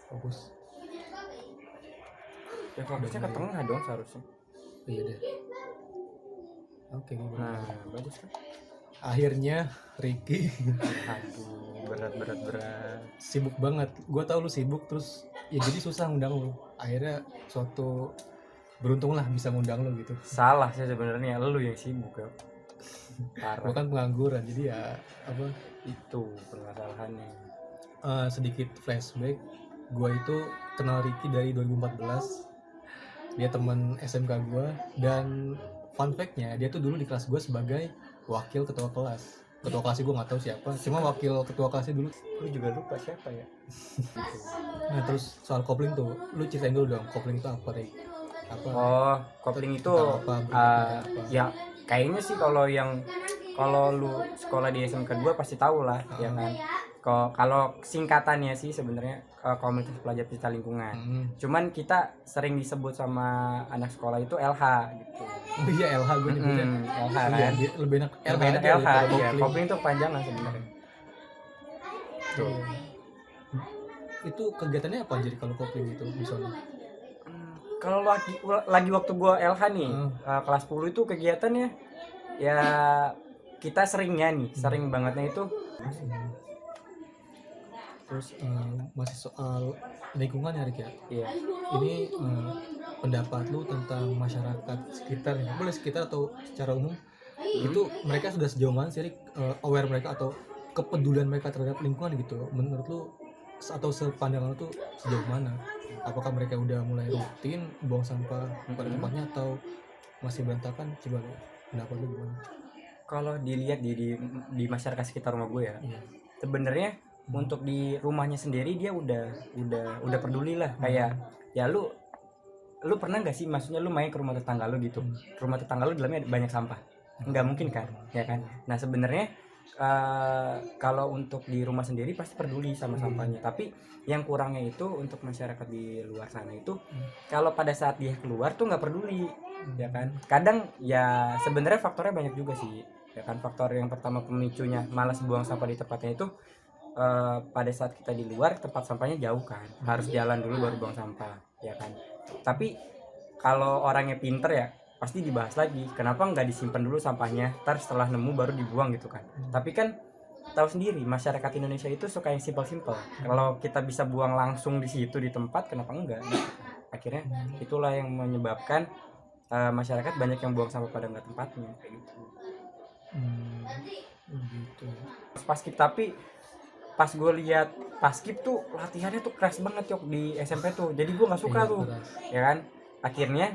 Fokus. Ya fokusnya ke tengah dong seharusnya. Iya deh. Oke, Nah, bagus kan? akhirnya Ricky Aduh, berat. sibuk banget. Gue tau lu sibuk, terus ya jadi susah ngundang lu. Akhirnya suatu beruntung lah bisa ngundang lu gitu. Salah sih sebenarnya, lu yang sibuk ya. Gue Parah. kan pengangguran, jadi ya apa? Itu permasalahannya. Sedikit flashback. Gue itu kenal Ricky dari 2014. Dia teman SMK gue, dan fun fact-nya dia tuh dulu di kelas gue sebagai wakil ketua kelas. Ketua kelasnya gue nggak tahu siapa, cuma wakil ketua kelasnya dulu. Lu juga lupa siapa ya? Nah terus soal kopling tuh, lu ceritain dulu dong, kopling itu apa, Rik? Apa? Oh, kopling itu ya kayaknya sih kalau lu sekolah di SMK 2 pasti tahu lah, ya kan. Kalau singkatannya sih sebenarnya komunitas pelajar pecinta lingkungan. Cuman kita sering disebut sama anak sekolah itu LH gitu. Oh iya, LH gue nyebutnya. LH kan. Lebih enak LH, LH. iya. Kopling itu kepanjangan sebenarnya. Tuh. Itu kegiatannya apa jadi kalau kopling itu di sana? Kalau lagi waktu gua LH nih, kelas 10 itu kegiatannya ya kita sering bangetnya itu. Terus masih soal lingkungan ya, Rik ya? Iya. Ini pendapat lu tentang masyarakat sekitar ya, boleh sekitar atau secara umum, itu mereka sudah sejauh mana sih, Rik, aware mereka atau kepedulian mereka terhadap lingkungan gitu menurut lu, atau sepandangan lu tuh sejauh mana? Apakah mereka udah mulai rutin buang sampah pada tempatnya atau masih berantakan? Coba lu, pendapat lu gimana? Kalau dilihat di masyarakat sekitar rumah gue ya, sebenarnya untuk di rumahnya sendiri dia udah peduli lah. Kayak ya lu pernah nggak sih, maksudnya lu main ke rumah tetangga lu gitu, rumah tetangga lu di dalamnya banyak sampah? Nggak mungkin kan, ya kan. Nah sebenarnya kalau untuk di rumah sendiri pasti peduli sama sampahnya, tapi yang kurangnya itu untuk masyarakat di luar sana itu kalau pada saat dia keluar tuh nggak peduli, ya kan. Kadang ya sebenarnya faktornya banyak juga sih, ya kan. Faktor yang pertama pemicunya malas buang sampah di tempatnya itu pada saat kita di luar tempat sampahnya jauh kan, harus jalan dulu baru buang sampah, ya kan. Tapi kalau orangnya pinter ya pasti dibahas lagi, kenapa nggak disimpan dulu sampahnya, ntar setelah nemu baru dibuang gitu kan. Tapi kan tahu sendiri masyarakat Indonesia itu suka yang simpel-simpel. Kalau kita bisa buang langsung di situ di tempat, kenapa enggak? Akhirnya itulah yang menyebabkan masyarakat banyak yang buang sampah pada nggak tempatnya kayak gitu. Gitu. Paskib, tapi pas gue lihat paskib tuh latihannya tuh keras banget Yok di SMP tuh, jadi gue nggak suka tuh, ya kan. Akhirnya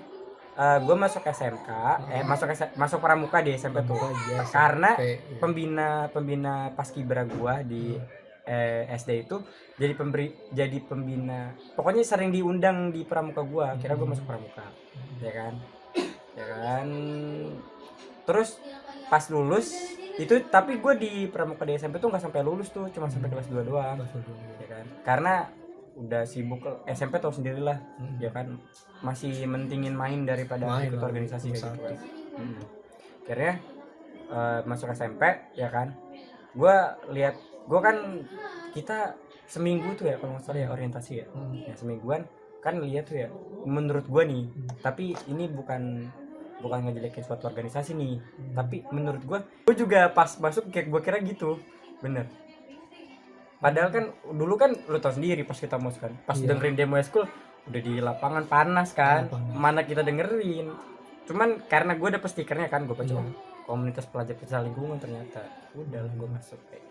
gue masuk SMK, masuk pramuka di SMP tuh, karena pembina paskibra gue di SD itu jadi pembina, pokoknya sering diundang di pramuka gue, akhirnya gue masuk pramuka, ya kan. Terus pas lulus itu, tapi gue di pramuka di SMP tuh nggak sampai lulus tuh, cuma sampai kelas 2 doang, ya kan. Karena udah sibuk ke SMP, tau sendirilah, ya kan, masih mentingin main daripada ikut organisasi kayak gitu. Akhirnya masuk SMP, ya kan. Gue kan kita seminggu tuh ya kalau nggak salah ya orientasi ya, ya semingguan kan lihat tuh ya, menurut gue nih, tapi ini bukan ngejelekin suatu organisasi nih, tapi menurut gue juga pas masuk kayak gue kira gitu, bener. Padahal kan dulu kan lu tau sendiri pas kita mau kan, pas dengerin demo school udah di lapangan panas kan, mana kita dengerin. Cuman karena gue dapet stikernya kan, gue baca komunitas pelajar pecinta lingkungan, ternyata udah gue masuk kayak.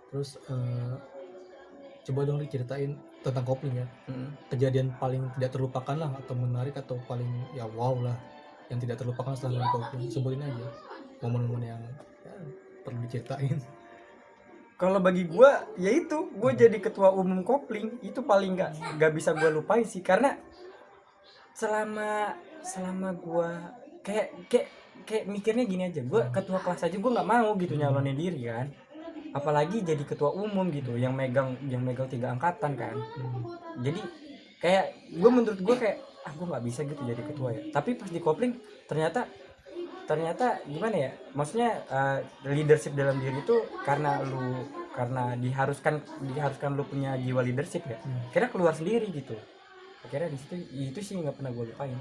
Terus coba dong diceritain tentang kopling ya, kejadian paling tidak terlupakan lah, atau menarik, atau paling ya wow lah yang tidak terlupakan selama di kopling. Sebutin aja momen-momen yang perlu diceritain. Kalau bagi gue ya itu, gue jadi ketua umum kopling itu paling nggak bisa gue lupain sih, karena selama gue kayak mikirnya gini aja, gue ketua kelas aja gue nggak mau gitu nyalonin diri kan, apalagi jadi ketua umum gitu yang megang 3 angkatan kan. Jadi kayak gue, menurut gue kayak gue nggak bisa gitu jadi ketua ya. Tapi pas di kopling ternyata gimana ya, maksudnya leadership dalam diri itu karena lu karena diharuskan lu punya jiwa leadership ya, akhirnya keluar sendiri gitu. Akhirnya di situ itu sih nggak pernah gue lupain.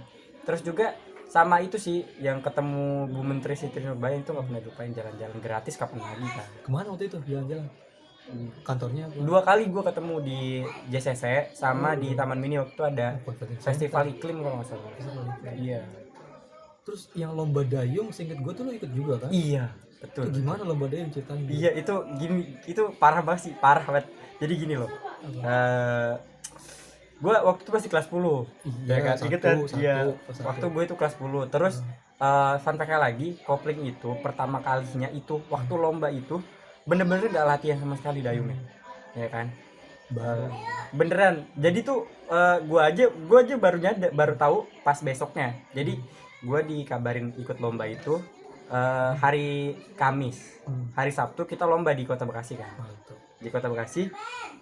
Terus juga sama itu sih yang ketemu Bu Menteri Siti Nurbaya itu nggak pernah lupain, jalan-jalan gratis kapan lagi kan. Kemana waktu itu jalan-jalan? Kantornya apa? 2 kali gue ketemu di JCC sama di Taman Mini waktu itu ada festival iklim kalau nggak salah. Iya. Terus yang lomba dayung seinget gue tuh lu ikut juga kan? Iya, Itu betul. gimana lomba dayung ceritanya? Iya, itu gini, itu parah banget sih, parah banget. Jadi gini loh. Gue waktu itu masih kelas 10. Iya, kan? satu, Ingat kan? satu, Iya. satu. Waktu gue itu kelas 10. Terus fun fact-nya lagi, kopling itu pertama kalinya itu waktu lomba itu bener-bener gak latihan sama sekali dayungnya. Ya kan? Beneran. Jadi tuh gue aja baru tahu pas besoknya. Jadi gue dikabarin ikut lomba itu hari Kamis. Hari Sabtu kita lomba di Kota Bekasi kan. Mantap. Di Kota Bekasi,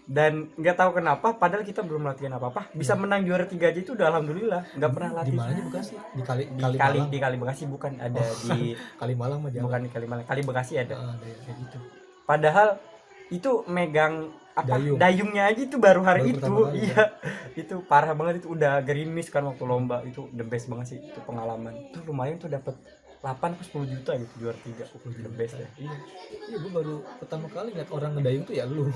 dan nggak tahu kenapa padahal kita belum latihan apa-apa bisa menang juara 3 aja itu udah alhamdulillah. Nggak pernah Di latihan. mana di Bekasi? Di Kali Bekasi bukan, ada di Kalimalang mah jauh. bukan di Kalimalang, Kali Bekasi ada. Ada ya kayak gitu. Padahal itu megang apa Dayung. dayungnya aja itu baru hari Baru itu. pertama kali, Iya. Itu parah banget, itu udah gerimis kan waktu lomba, itu the best banget sih itu pengalaman. Itu lumayan tuh dapat 8 ke 10 juta gitu juara 3. The best ya. Iya, gue baru pertama kali lihat orang ngedayung tuh ya lu.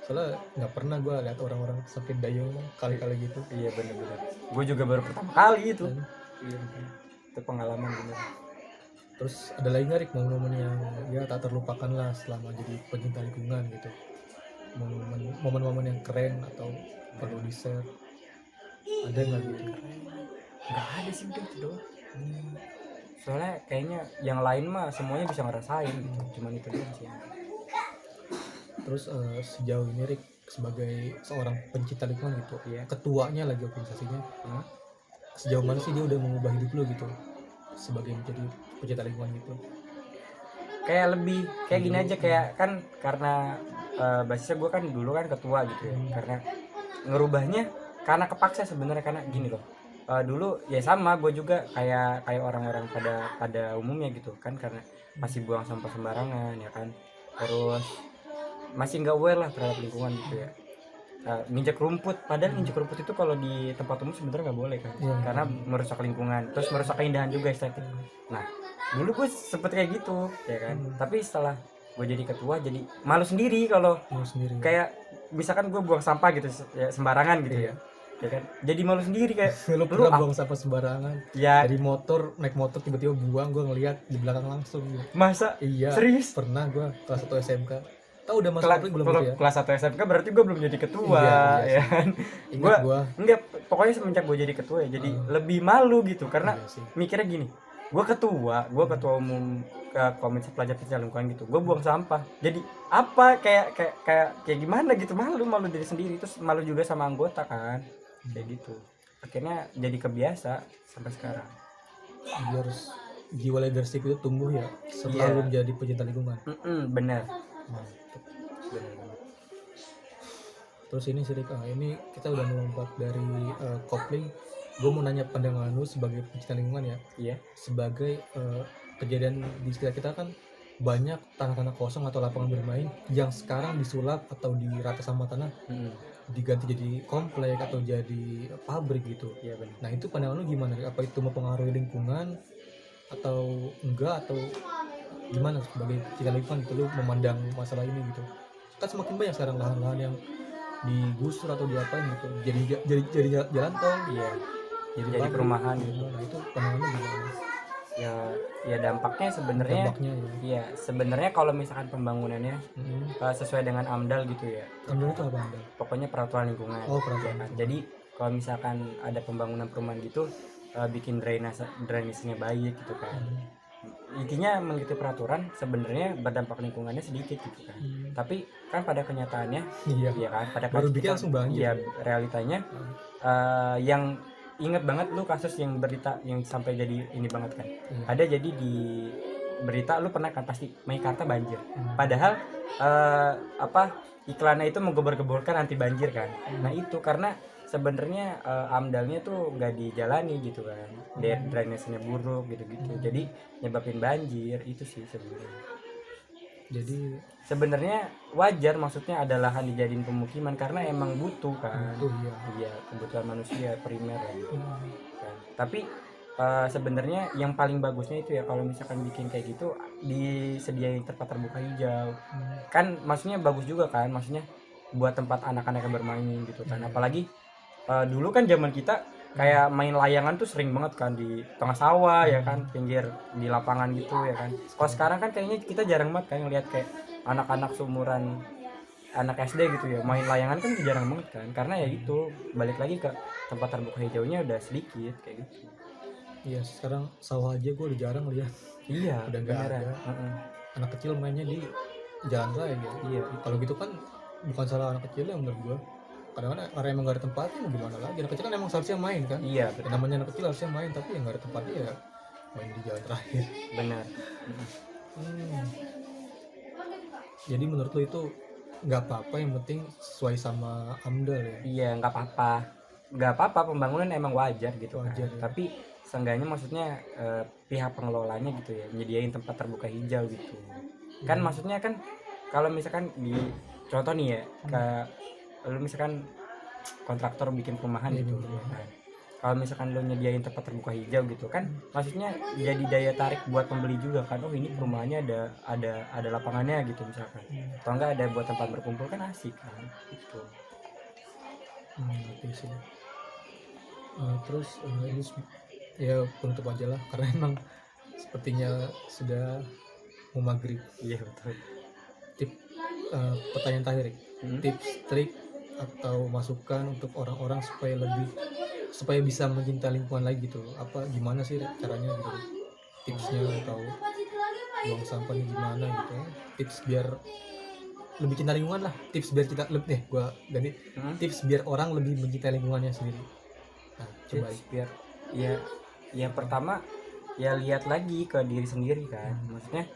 Soalnya nggak pernah gue lihat orang-orang sampai dayung kali-kali gitu. Iya bener-bener. Gue juga baru pertama kali itu. Dan, Iya. Itu pengalaman bener. terus ada lagi nggak Rik, momen-momen yang ya tak terlupakan lah selama jadi pencinta lingkungan gitu? Momen-momen yang keren atau perlu di share, ada nggak gitu? Nggak ada sih, udah itu doang. Soalnya kayaknya yang lain mah semuanya bisa ngerasain gitu. Cuman itu doang sih. Terus sejauh ini Rik sebagai seorang pencinta lingkungan gitu, Iya. ketuanya lagi organisasinya, sejauh mana sih dia udah mengubah hidup lo gitu sebagai menjadi pencinta lingkungan gitu? Kayak lebih kayak gini aja, kayak kan karena basisnya gue kan dulu kan ketua gitu ya. Karena ngerubahnya karena kepaksa sebenarnya, karena gini loh. Dulu ya sama gue juga kayak orang-orang pada umumnya gitu kan, karena masih buang sampah sembarangan ya kan, terus masih nggak aware lah terhadap lingkungan gitu ya. Nginjek rumput, padahal nginjek rumput itu kalau di tempat umum sebenarnya nggak boleh kan, karena merusak lingkungan, terus merusak keindahan juga, estetik. Nah dulu gue sempet kayak gitu ya kan, tapi setelah gue jadi ketua jadi malu sendiri kalau Lo sendiri kayak misalkan gue buang sampah gitu ya, sembarangan gitu ya kan, jadi malu sendiri kayak lo pernah buang sampah sembarangan ya dari motor, naik motor tiba-tiba buang, gue ngeliat di belakang langsung gitu. masa Iya, serius. pernah gue kelas 1 SMK. Tahu udah masuk kopling belum itu ya? Kelas 1 SMK berarti gue belum jadi ketua. Iya ya kan. Ingat gue Enggak, pokoknya semenjak gue jadi ketua ya jadi lebih malu gitu, karena Iya sih. mikirnya gini, gue ketua umum komisi pelajar pencinta lingkungan gitu, gue buang sampah jadi apa, kayak gimana gitu, malu diri sendiri, terus malu juga sama anggota kan, kayak gitu. Akhirnya jadi kebiasa sampai sekarang. Jadi harus jiwa leadership itu tumbuh ya setelah Iya. lu menjadi pencinta lingkungan. Bener. Mantap. Terus ini sih Rik, ini kita udah melompat dari kopling. Gue mau nanya pandangan lu sebagai pencinta lingkungan ya, Iya. sebagai kejadian di sekitar kita kan banyak tanah-tanah kosong atau lapangan bermain yang sekarang disulap atau dirata sama tanah diganti jadi komplek atau jadi pabrik gitu. Iya benar. Nah itu pandangan lu gimana? Apa itu mempengaruhi lingkungan atau enggak, atau gimana sebagai pencinta lingkungan gitu lu memandang masalah ini gitu? Kan semakin banyak sekarang lahan-lahan yang digusur atau diapain gitu, jadi jalan tol, Iya. Jadi pabrik. perumahan gitu. Nah itu pandangan lu gimana? Ya dampaknya sebenarnya Dampaknya ya. iya, sebenarnya kalau misalkan pembangunannya sesuai dengan AMDAL gitu ya. AMDAL itu apa AMDAL? Pokoknya peraturan lingkungan. Oh, peraturan ya kan? lingkungan. Jadi kalau misalkan ada pembangunan perumahan gitu, bikin drainasenya baik gitu kan. Intinya mengikuti peraturan, sebenarnya berdampak lingkungannya sedikit gitu kan. Tapi kan pada kenyataannya Iya. ya kan, pada Baru bikin langsung banjir. Iya, realitanya yang ingat banget lu kasus yang berita yang sampai jadi ini banget kan. Ada jadi di berita lu pernah kan pasti Meikarta banjir. Padahal iklannya itu menggembor-gemborkan anti banjir kan. Nah itu karena sebenarnya AMDALnya tuh nggak dijalani gitu kan. Drainasenya buruk gitu-gitu. Jadi nyebabin banjir itu sih sebenarnya. Jadi sebenarnya wajar, maksudnya ada lahan dijadiin pemukiman karena emang butuh kan. itu ya. Iya, kebutuhan manusia primer lah gitu Hmm. kan. Tapi sebenarnya yang paling bagusnya itu ya kalau misalkan bikin kayak gitu disediain tempat terbuka hijau kan, maksudnya bagus juga kan, maksudnya buat tempat anak-anak yang bermain gitu kan. Apalagi dulu kan zaman kita kayak main layangan tuh sering banget kan di tengah sawah ya kan, pinggir di lapangan gitu ya kan. Kalau sekarang kan kayaknya kita jarang banget kan ngeliat kayak anak-anak seumuran anak SD gitu ya main layangan, kan jarang banget kan, karena ya itu balik lagi ke tempat terbuka hijaunya udah sedikit kayak gitu. Iya, sekarang sawah aja gue udah jarang lihat. Iya, Udah nggak beneran. ada. Heeh. Anak kecil mainnya di jalan raya gitu. Iya. Kalau gitu kan bukan salah anak kecil ya menurut gue. Kadang-kadang karena emang gak ada tempatnya, mau gimana lagi. Anak kecil kan emang seharusnya main kan. Iya, Ya, betul. namanya anak kecil harusnya main, tapi yang gak ada tempatnya ya main di jalan raya. Benar. Hmm. Jadi menurut lo itu nggak apa-apa, yang penting sesuai sama AMDAL ya. Iya, nggak apa-apa pembangunan emang wajar gitu Wajar, kan. ya. Tapi seenggaknya maksudnya pihak pengelolanya gitu ya nyediain tempat terbuka hijau gitu kan. Maksudnya kan kalau misalkan di contoh nih ya, ke lu misalkan kontraktor bikin perumahan Iya, gitu bener. ya kan. Kalau misalkan lu nyediain tempat terbuka hijau gitu kan, maksudnya jadi daya tarik buat pembeli juga kan. Oh, ini perumahannya ada lapangannya gitu misalkan, atau enggak ada buat tempat berkumpul, kan asik kan gitu. Ngerti sih. Terus ini ya penutup aja lah karena emang sepertinya sudah mau maghrib. Iya betul. Pertanyaan terakhir, Rik. Tips trik atau masukan untuk orang-orang supaya bisa mencintai lingkungan lagi gitu, apa gimana sih caranya gitu, tipsnya, atau buang sampahnya gimana gitu, tips biar lebih cinta lingkungan lah, tips biar kita lebih gua ganti, tips biar orang lebih mencintai lingkungannya sendiri. Nah, coba Tips biar ya yang pertama ya lihat lagi ke diri sendiri kan, maksudnya